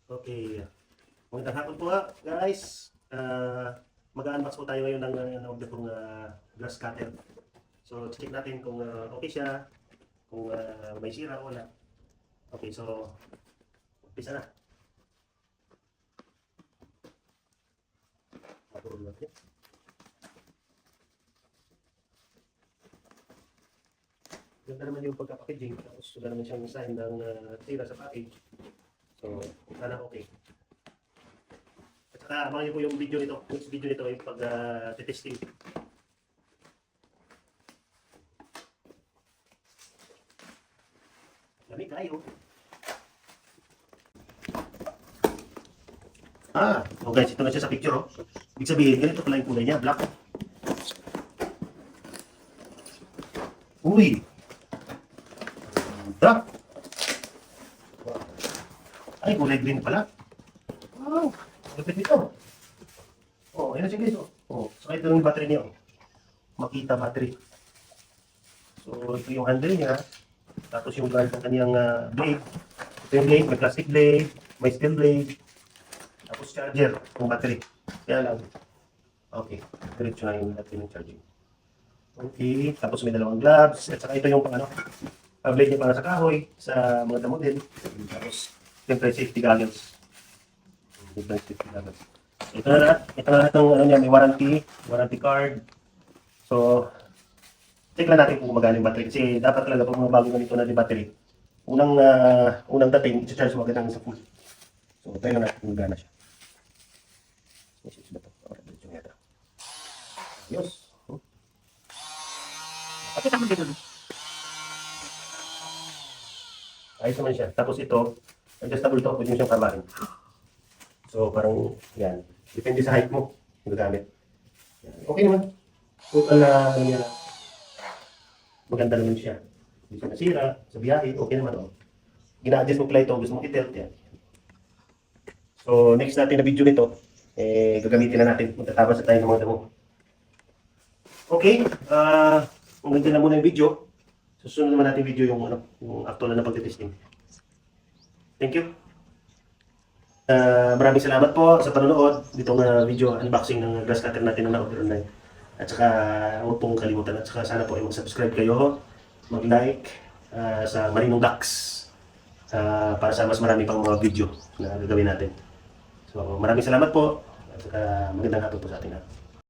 Okay. Magandang hapon po guys. Mag-unbox po tayo ngayon ng order kong grass cutter. So, check natin kung okay siya, kung may sira o wala. Okay, so, umpisa na. Matulog natin. Ganda naman yung pagka-packaging. Tapos, wala naman siyang sign ng tira sa package. So, sana okay. At saka, abangan niyo po yung video nito. Next video nito yung pag-testing. Lamig tayo. So guys, ito na siya sa picture. Oh. Ibig sabihin, ganito pala yung kulay niya, black. Uy! Black! Ay, kulay green pala. Wow! Lupit nito. Oh, ayun na siya guys. Oh, saka ito yung battery niya. Oh. Makita battery. So, ito yung handle niya. Tapos yung guard ng kanyang blade. Ito yung blade, may plastic blade, may steel blade. Tapos charger, yung battery. Kaya lang. Okay, diretso na yung battery ng charging. Okay, tapos may dalawang gloves. At saka ito yung pang blade niya para sa kahoy, sa mga damo din. Tapos, siyempre safety goggles. Different safety goggles. Ito na lahat ng niya, may warranty card. So, check lang natin kung gumagana yung battery. Kasi dapat talaga pag mga bago ganito na yung battery, unang dating, i-charge mo agad ng sa full. So, tayo lang natin kung gumagana siya. Message ba ito? Diretso nga ito. Ayos. Pakita mo dito. Ayos naman siya. Tapos ito, adjustable to, pwede mo siyang kabarin. So, parang, yan. Depende sa height mo, yung gagamit. Okay naman. Total niya, maganda naman siya. Hindi siya nasira, sa biyahe, okay naman. Oh. Gina-adjust mo pala ito, gusto mong i-tilt yan. So, next natin na video nito, gagamitin na natin. Magtatabas na tayo ng mga damo. Okay, hanggang na muna yung video. Susunod naman natin video yung actual na pagtitesting. Thank you. Maraming salamat po sa panonood ditong video unboxing ng grass cutter natin na na-order online. At saka huwag pong kalimutan at saka sana po ay mag-subscribe kayo, mag-like sa Marinong Dax para sa mas marami pang mga video na gagawin natin. So maraming salamat po at saka magandang hapon po sa ating lahat.